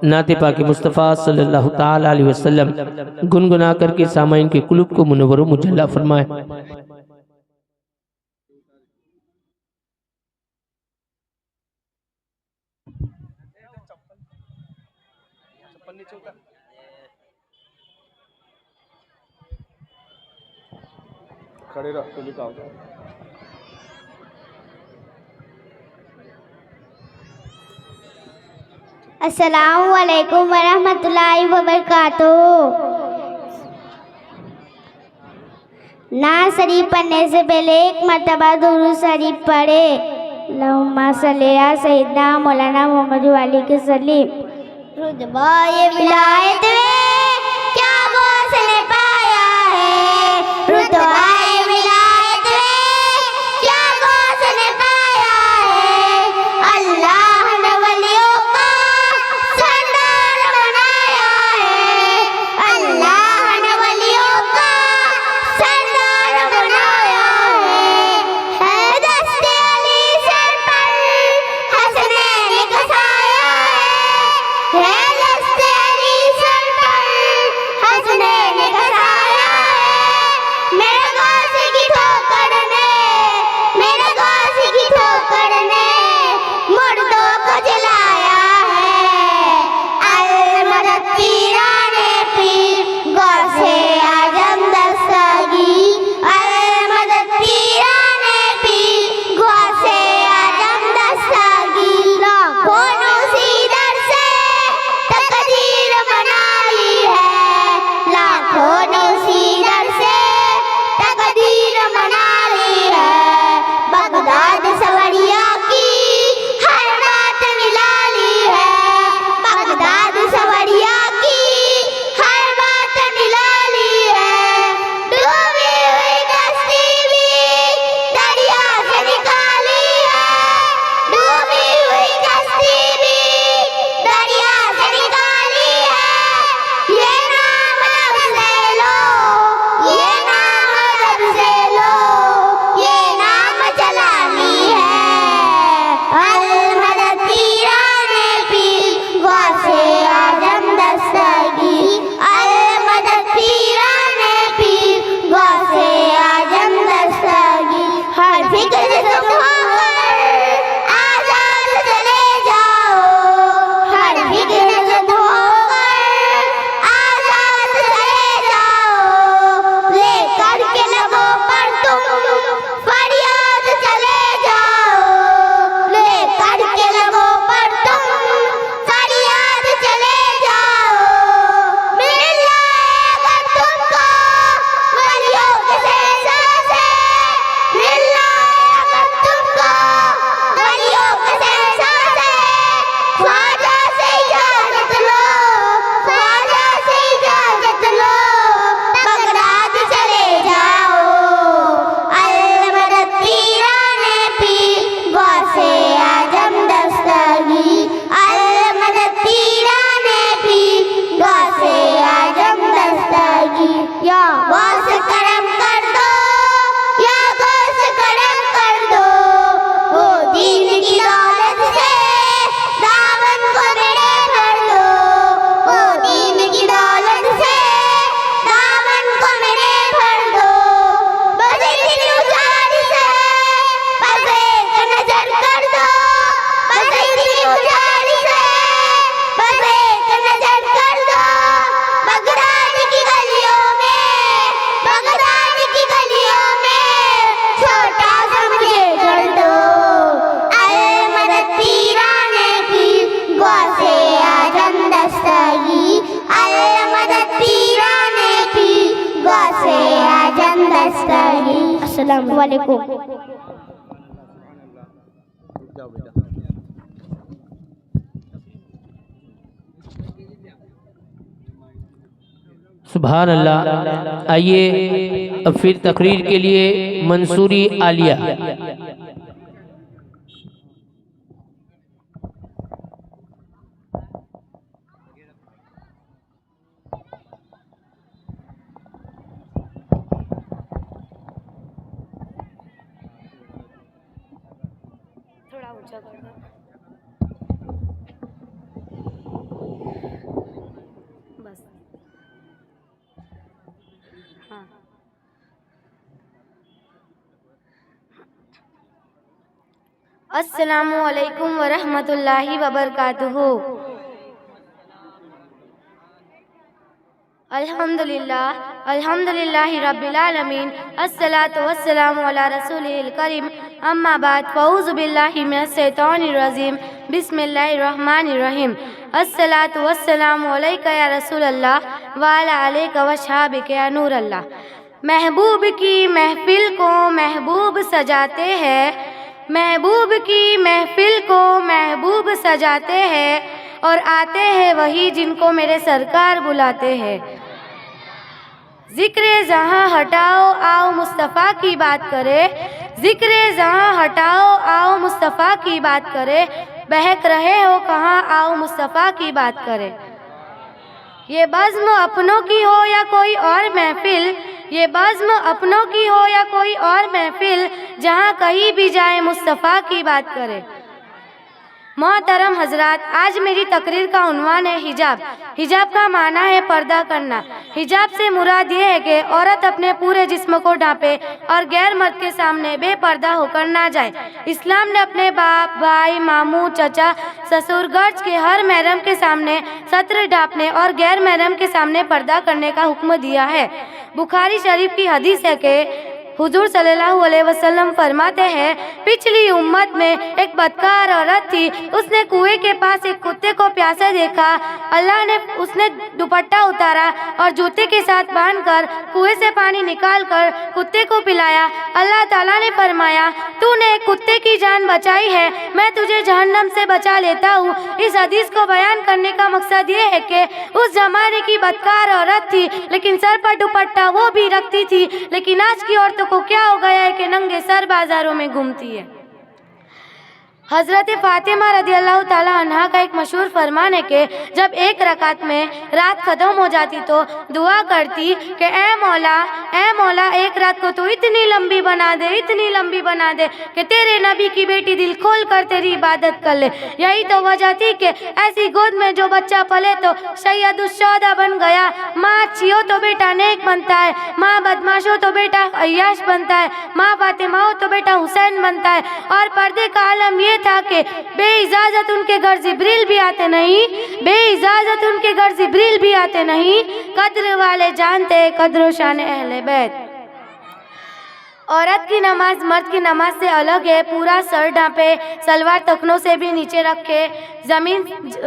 नात पाक मुस्तफ़ा सल्लल्लाहु ताला अलैहि वसल्लम गुनगुना करके सामाइन के कुलूब को मुनव्वर व मुजल्ला फरमाए। खड़े रहो तो लिखाओ। अस्सलामु अलैकुम वरहमतुल्लाहि वबरकातुहू। नाज़ शरीफ पढ़ने से पहले एक मरतबा दुरूद शरीफ पढ़े। अल्लाहुम्मा सल्ली अला सय्यिदना मौलाना मोहम्मद वाली के सलीम। रुतबाए विलायत में क्या गौसले पाया है? रुतबाए विलायत में क्या गौसले पाया है? अल्लाह ने वलियों का सरदार बनाया है। अल्लाह ने वलियों का सरदार बनाया है दस्ते अली सर पर हंसने का साया है दस्ते अली सर पर हंसने का साया है। मेरे अस्सलाम वालेकुम। सुभान अल्लाह। आइए अब फिर तकरीर के लिए मंसूरी आलिया। अस्सलामु अलैकुम वरहमतुल्लाहि वबरकातुहू। अल्हम्दुलिल्लाहि रब्बिल आलमीन, अस्सलातु वस्सलामु अला रसूलिल करीम, अम्मा बाद, फ़ऊज़ु बिल्लाहि मिनश शैतानिर रजीम, बिस्मिल्लाहिर रहमानिर रहीम। अस्सलातु वस्सलामु अलैका या रसूल अल्लाह व अला आलिका व अस्हाबिका या नूर अल्लाह। महबूब की महफिल को महबूब सजाते हैं, महबूब की महफिल को महबूब सजाते हैं, और आते हैं वही जिनको मेरे सरकार बुलाते हैं। जिक्र जहाँ हटाओ आओ मुस्तफ़ा की बात करे, जिक्र जहाँ हटाओ आओ मुस्तफ़ा की बात करे, बहक रहे हो कहाँ आओ मुस्तफ़ा की बात करे। ये बज़्म अपनों की हो या कोई और महफिल, ये बज़्म अपनों की हो या कोई और महफिल, जहाँ कहीं भी जाए मुस्तफ़ा की बात करे। मोहतरम हजरात, आज मेरी तकरीर का उन्वान है हिजाब। हिजाब का माना है पर्दा करना। हिजाब से मुराद ये है कि औरत अपने पूरे जिस्म को ढांपे और गैर मर्द के सामने बेपर्दा होकर ना जाए। इस्लाम ने अपने बाप, भाई, मामू, चचा, ससुर, गर्ज के हर महरम के सामने सत्र ढांपने और गैर महरम के सामने पर्दा करने का हुक्म दिया है। बुखारी शरीफ की हदीस है कि हुजूर सल्लल्लाहु अलैहि वसल्लम फरमाते हैं, पिछली उम्मत में एक बदकार औरत थी। उसने कुएं के पास एक कुत्ते को प्यासा देखा। अल्लाह ने उसने दुपट्टा उतारा और जूते के साथ बांधकर कुएं से पानी निकालकर कुत्ते को पिलाया। अल्लाह ताला ने फरमाया, तूने एक कुत्ते की जान बचाई है, मैं तुझे जहन्नम से बचा लेता हूँ। इस हदीस को बयान करने का मकसद ये है कि उस जमाने की बदकार औरत थी, लेकिन सर पर दुपट्टा वो भी रखती थी। लेकिन आज की औरतों को क्या हो गया है कि नंगे सर बाजारों में घूमती है। हजरत फातिमा रदियल्लाहु ताला अन्हा का एक मशहूर फरमान है कि जब एक रकात में रात खत्म हो जाती तो दुआ करती कि ए मौला एक रात को तो इतनी लंबी बना दे, इतनी लंबी बना दे कि तेरे नबी की बेटी दिल खोल कर तेरी इबादत कर ले। यही तो वजह थी कि ऐसी गोद में जो बच्चा पले तो सैयदुश्शोदा बन गया। माँ अच्छी हो तो बेटा नेक बनता है, माँ बदमाश हो तो बेटा अय्याश बनता है, माँ फातिमा हो तो बेटा हुसैन बनता है। और पर्दे का आलम ये था कि बेइजाजत उनके घर जिब्रील भी आते नहीं, बेइजाजत उनके घर जिब्रील भी आते नहीं। कद्र वाले जानते कद्र शान अहले बैत। औरत की नमाज मर्द की नमाज से अलग है। पूरा सर ढांपे, सलवार तखनों से भी नीचे रखे, जमीन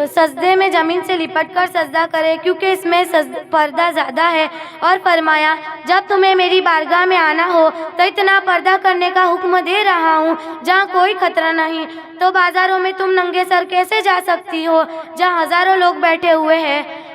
सजदे में जमीन से लिपट कर सजदा करे, क्योंकि इसमें पर्दा ज़्यादा है। और फरमाया, जब तुम्हें मेरी बारगाह में आना हो तो इतना पर्दा करने का हुक्म दे रहा हूँ जहाँ कोई खतरा नहीं। तो बाज़ारों में तुम नंगे सर कैसे जा सकती हो जहाँ हज़ारों लोग बैठे हुए हैं।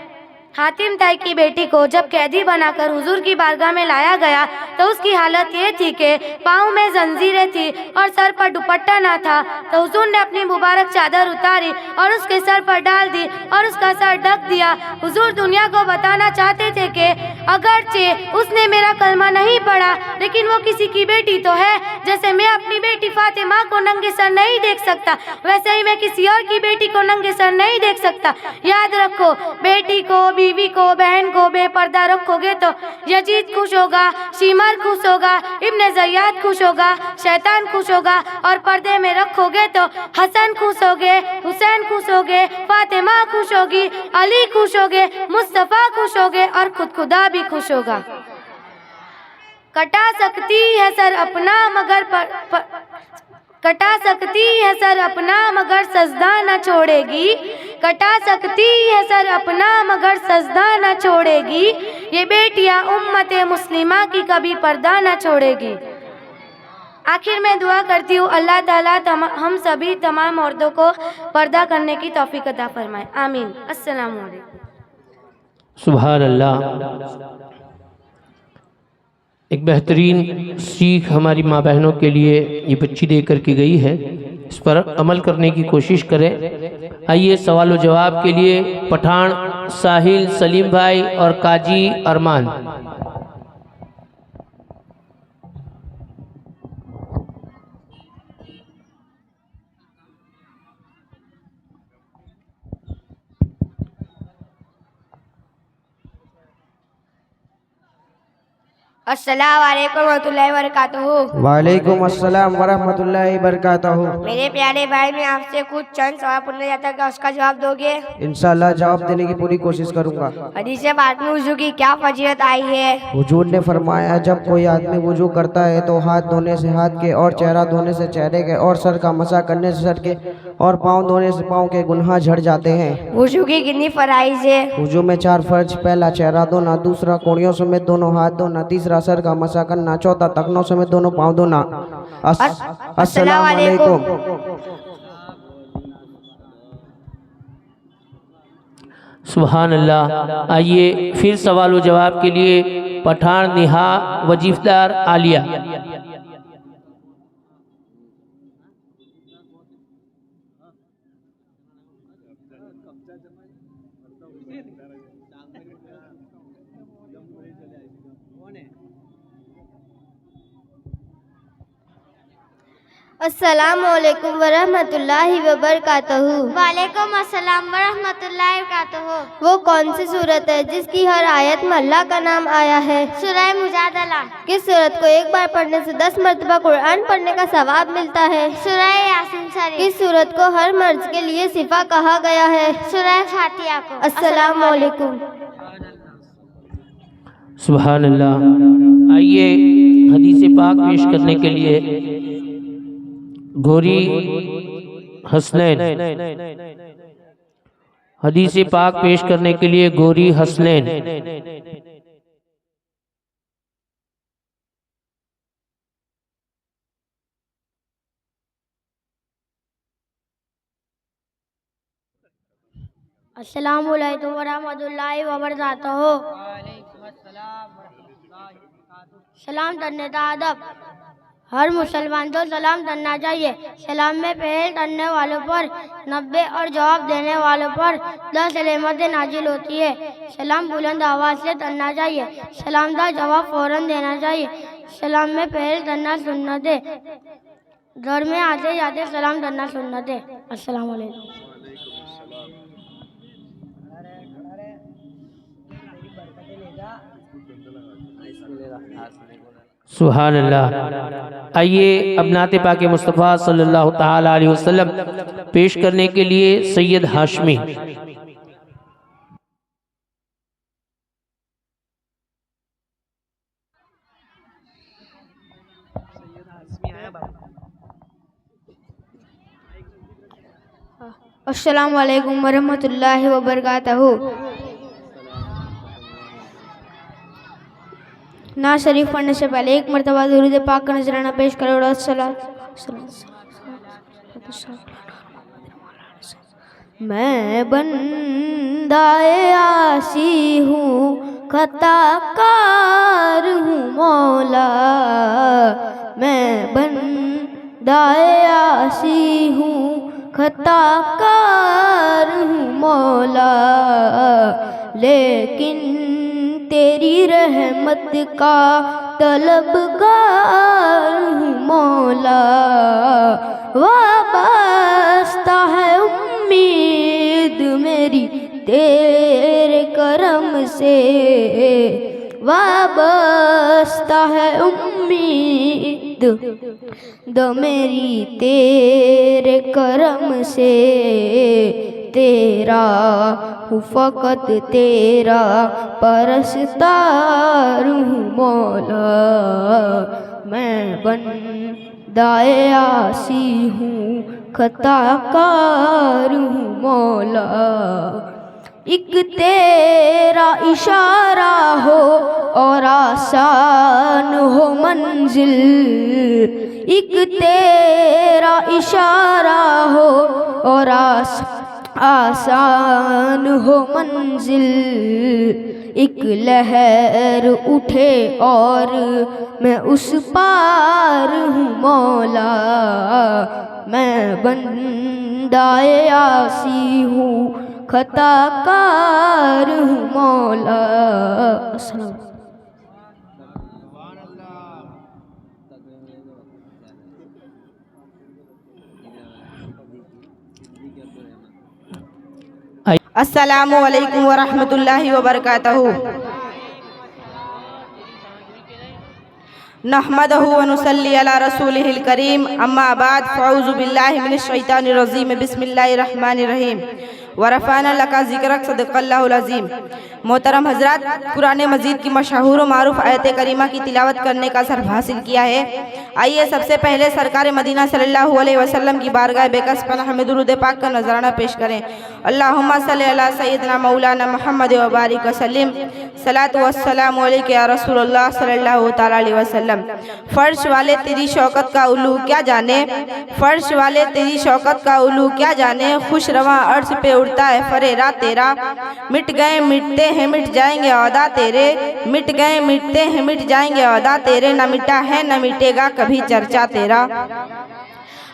हातिम ताई की बेटी को जब कैदी बनाकर हुजूर की बारगाह में लाया गया तो उसकी हालत ये थी कि पाँव में जंजीरें थी और सर पर दुपट्टा ना था। तो हुजूर ने अपनी मुबारक चादर उतारी और उसके सर पर डाल दी और उसका सर ढक दिया। हुजूर दुनिया को बताना चाहते थे कि अगरचे उसने मेरा कलमा नहीं पढ़ा, लेकिन वो किसी की बेटी तो है। जैसे मैं अपनी बेटी फातिमा को नंगे सर नहीं देख सकता, वैसे ही मैं किसी और की बेटी को नंगे सर नहीं देख सकता। याद रखो, बेटी को, बीवी को, बहन को बेपर्दा रखोगे तो यजीद खुश होगा, शीमर खुश होगा, इब्ने ज़ियाद खुश होगा, शैतान खुश होगा। और पर्दे में रखोगे तो हसन खुश होगे, हुसैन खुश होगे, फातिमा खुश होगी, अली खुश होगे, मुस्तफ़ा खुश होगे और खुदा भी खुश होगा। कटा सकती है सर अपना मगर कटा सकती है सर अपना मगर सजदा न छोड़ेगी, कटा सकती है सर अपना मगर सजदा न छोड़ेगी। ये बेटियां उम्मत मुस्लिमा की कभी पर्दा न छोड़ेगी। आखिर में दुआ करती हूँ अल्लाह ताला हम सभी तमाम औरतों को पर्दा करने की तौफीक अता फरमाए। आमीन। अस्सलाम वालेकुम। सुभान अल्लाह। एक बेहतरीन सीख हमारी माँ बहनों के लिए ये बच्ची दे करके गई है, इस पर अमल करने की कोशिश करें। आइए सवाल व जवाब के लिए पठान साहिल, सलीम भाई और काजी अरमान। अस्सलाम वालेकुम रहमतुल्लाहि व बरकातहू। वालेकुम अस्सलाम वरहमतुल्लाहि वबरकातहू। मेरे प्यारे भाई, मैं आपसे कुछ चंद सवाल पूछना चाहता हूँ, क्या उसका जवाब दोगे? इंशाल्लाह जवाब देने की पूरी कोशिश करूंगा। हदीस पाक में वुजू की क्या फजीलत आई है? हुजूर ने फरमाया, जब कोई आदमी वुजू करता है तो हाथ धोने से हाथ के और चेहरा धोने से चेहरे के और सर का मसा करने से सर के और पाँव धोने से पाँव के गुनाह झड़ जाते हैं। वुजू की कितनी फराइज है? वुजू में 4 फर्ज। पहला चेहरा धोना, दूसरा कोड़ियों समेत दोनों हाथ धोना, तीसरा सर का मसा करना, चौथा टखनों समेत दोनों पाँव धोना। अस्सलाम वालेकुम। सुभान अल्लाह। आइए फिर सवाल व जवाब के लिए पठान निहा, वजीफदार आलिया। अस्सलामुअलैकुम वरहमतुल्लाहि वबरकातहू। वालेकुम अस्सलाम वरहमतुल्लाहि वबरकातहू। वो कौन सी सूरत है जिसकी हर आयत में अल्लाह का नाम आया है? सूरह मुजादला। किस सूरत को एक बार पढ़ने से 10 मरतबा कुरान पढ़ने का सवाब मिलता है? सूरह यासीन शरीफ। किस सूरत को हर मर्द के लिए सिफा कहा गया है? सूरह फातिहा को। अस्सलाम वालेकुम। सुभान अल्लाह। आइए हदीस पाक पेश करने के लिए गोरी हसनैन, हदीस पाक पेश करने के लिए गोरी हसनैन। अस्सलामुअलैकुम वरहमतुल्लाहि वबरकातहू। सलाम करने का अदब। हर मुसलमान को सलाम करना चाहिए। सलाम में पहल करने वालों पर 90 और जवाब देने वालों पर 10 रहमतें नाजिल होती है। सलाम बुलंद आवाज़ से करना चाहिए। सलाम का जवाब फौरन देना चाहिए। सलाम में पहल करना सुन्नत है। घर में आते जाते सलाम करना सुन्नत है। अस्सलाम वालेकुम। सुभान अल्लाह। आइए अब नाते पाके मुस्तफ़ा सल्लल्लाहु ताला अलैहि वसल्लम पेश करने के लिए सैयद हाशमी। अस्सलाम वालेकुम वरहमतुल्लाहि वबरकातहू। ना शरीफ पढ़ने से पहले एक मरतबा दुरूद पाक का नजराना पेश करो। मैं बंदाए आसी हूँ, खताकार हूँ मौला। मैं बंदाए आसी हूँ, खताकार हूँ मौला। लेकिन तेरी रहमत का तलबगार हूँ मौला। वाबस्ता है उम्मीद मेरी तेरे करम से। वाबस्ता है उम्मीद मेरी तेरे करम से। तेरा हूँ फ़कत तेरा परस्तार हूँ मौला। मैं बंदाए आसी हूँ, खताकार हूँ मौला। एक तेरा इशारा हो और आसान हो मंजिल। एक तेरा इशारा हो और आसान हो मंजिल, एक लहर उठे और मैं उस पार हूँ मौला, मैं बंदाए आसी हूँ खताकार हूँ मौला। अस्सलाम। अस्सलामु अलैकुम वरहमतुल्लाहि वबरकातहू। नहमदहू व नुसल्ली अला रसूलिहिल करीम, अम्मा बाद, फ़अऊज़ु बिल्लाहि मिनश शैतानिर रजीम, बिस्मिल्लाहिर रहमानिर रहीम, व रफ़अना लका ज़िक्रक, सदक़ल्लाहुल अज़ीम। मोहतरम हज़रात, कुरान मजीद की मशहूर व मारूफ आयत करीमा की तिलावत करने का शर्फ हासिल किया है। आइए सबसे पहले सरकार मदीना सल्लल्लाहु अलैहि वसल्लम की बारगाह बेकस पनाह में दुरूद पाक का नजराना पेश करें। अल्लाहुम्मा सल्ली अला सय्यिदना मौलाना मुहम्मद व बारिक वसल्लिम, सलातु वस्सलामु अलैका या रसूलल्लाह सल्लल्लाहु तआला अलैहि वसल्लम। फर्श वाले तेरी शौकत का उलू क्या जाने, फर्श वाले तेरी शौकत का उलू क्या जाने, खुश रवां अर्श पे उड़ता है फरेरा तेरा, मिट गए मिटते हैं मिट जाएंगे औदा तेरे, मिट गए मिटते हैं मिट जाएंगे औदा तेरे, न मिटा है न मिटेगा कभी चर्चा तेरा।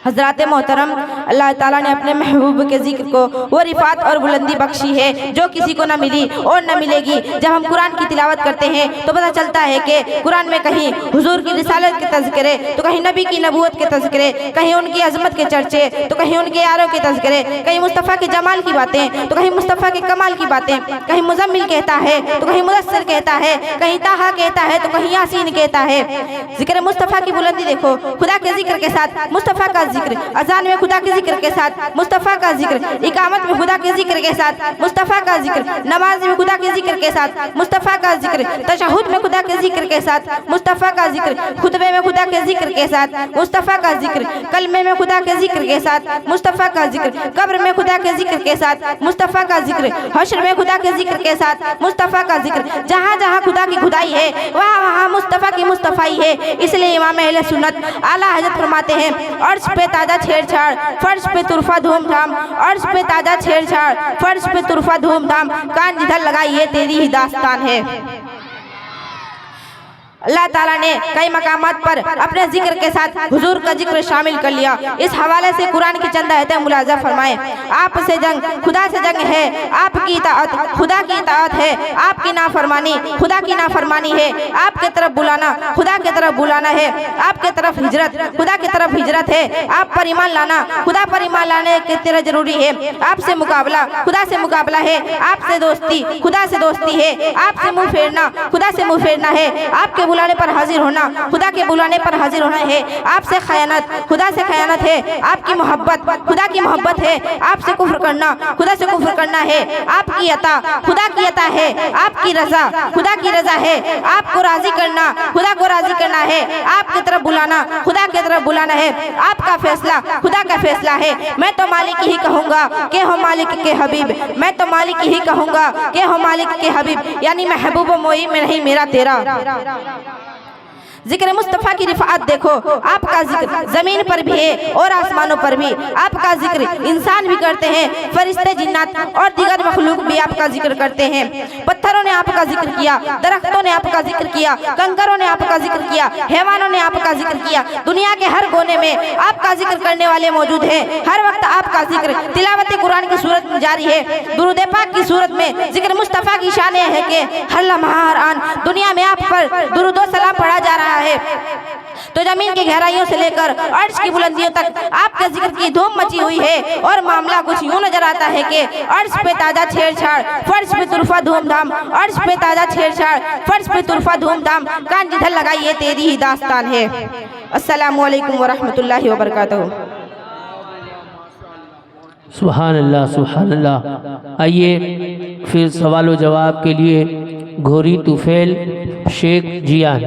हज़रात मोहतरम, अल्लाह ताला ने अपने महबूब के जिक्र को वो रिफ़ात और बुलंदी बख्शी है जो किसी को न मिली और न मिलेगी। जब हम कुरान की तिलावत करते हैं तो पता चलता है कि कुरान में कहीं हुजूर की रिसालत के तज़किरे तो कहीं नबी की नबूवत के तज़किरे, कहीं उनकी अज़मत के चर्चे तो कहीं उनके यारों के तज़किरे, कहीं मुस्तफ़ा के जमाल की बातें तो कहीं मुस्तफ़ा के कमाल की बातें, कहीं मुज़म्मिल कहता है तो कहीं मुदस्सिर कहता है, कहीं ताहा कहता है तो कहीं यासीन कहता है। ज़िक्र मुस्तफ़ा की बुलंदी देखो, खुदा के जिक्र के साथ मुस्तफ़ा का जिक्र, अज़ान में खुदा के जिक्र के साथ मुस्तफ़ा का जिक्र, इकामत में खुदा के जिक्र के साथ मुस्तफ़ा का जिक्र, नमाज में खुदा के जिक्र के साथ मुस्तफ़ा का जिक्र, तशहुद में खुदा के जिक्र के साथ मुस्तफ़ा का जिक्र, खुतबे में खुदा के जिक्र के साथ मुस्तफ़ा का जिक्र, कलमे में खुदा के जिक्र के साथ मुस्तफ़ा का जिक्र, कब्र में खुदा के जिक्र के साथ मुस्तफ़ा का जिक्र, हश्र में खुदा के जिक्र के साथ मुस्तफ़ा का जिक्र। जहाँ जहाँ खुदा की खुदाई है वहाँ वहाँ मुस्तफ़ा की मुस्तफ़ाई है। इसलिए इमाम अहले सुन्नत आला हज़रत फरमाते हैं, अर्श पे ताजा छेड़छाड़, फर्श पे तुरफा धूमधाम, अर्श पे ताजा छेड़छाड़, फर्श पे तुरफा धूमधाम, कान जिधर लगाई ये तेरी ही दास्तान है। अल्लाह ताला ने कई मकामात पर अपने जिक्र के साथ हुजूर का जिक्र शामिल कर लिया। इस हवाले से कुरान की चंद आयतें मुलाज़ा फरमाएं। आपसे जंग खुदा से जंग है, आपकी इताअत खुदा की इताअत है, आपकी नाफरमानी खुदा की नाफरमानी है, आपके तरफ बुलाना खुदा के तरफ बुलाना है, आपके तरफ हिजरत खुदा की तरफ हिजरत है, आप पर ईमान लाना खुदा पर ईमान लाने की तरह जरूरी है, आपसे मुकाबला खुदा से मुकाबला है, आपसे दोस्ती खुदा से दोस्ती है, आपसे मुँह फेरना खुदा से मुँह फेरना है, आपके बुलाने पर हाजिर होना खुदा के बुलाने पर हाजिर होना है, आपसे खयानत खुदा से खयानत है, आपकी मोहब्बत खुदा की मोहब्बत है, आपसे कुफ्र करना खुदा से कुफ्र करना है, आपकी अता खुदा की अता है, आपकी रजा खुदा की रजा है, आपको राजी करना खुदा को राजी करना है, आपकी तरफ बुलाना खुदा की तरफ बुलाना है, आपका फैसला खुदा का फैसला है। मैं तो मालिक ही कहूँगा के हो मालिक के हबीब, मैं तो मालिक ही कहूँगा के हो मालिक के हबीब, यानी महबूब मोई में नहीं मेरा तेरा। जिक्र मुस्तफ़ा की रिफ़ात देखो, आपका जिक्र ज़मीन पर भी है और आसमानों पर भी, आपका जिक्र इंसान भी करते हैं, फरिश्ते जिन्नात और दीगर मखलूक भी आपका जिक्र करते हैं। पत्थरों ने आपका जिक्र किया, दरख्तों ने आपका जिक्र किया, कंकरों ने आपका जिक्र किया, हैवानों ने आपका जिक्र किया। दुनिया के हर कोने में आपका जिक्र करने वाले मौजूद हैं। हर वक्त आपका जिक्र तिलावत कुरान की सूरत में जारी है, दुरूद पाक की सूरत में जिक्र मुस्तफ़ा की शान है कि हर लम्हा हर आन दुनिया में आप पर दुरूद व सलाम पढ़ा जा रहा है। तो जमीन की गहराइयों से लेकर अर्श की बुलंदियों तक आपके जिक्र की धूम मची हुई है और मामला कुछ यूं नजर आता है कि अर्श पे ताजा छेड़छाड़, फर्श पे तुरफा धूमधाम, अर्श पे ताजा छेड़छाड़, फर्श पे तुरफा धूमधाम, कान जिधर लगाई ये तेरी ही दास्तान है। अस्सलामु अलैकुम वरहमतुल्लाहि वबरकातुहू। सुभान अल्लाह सुभान अल्लाह। आइए फिर सवाल व जवाब के लिए घोरी तुफैल शेख जियान।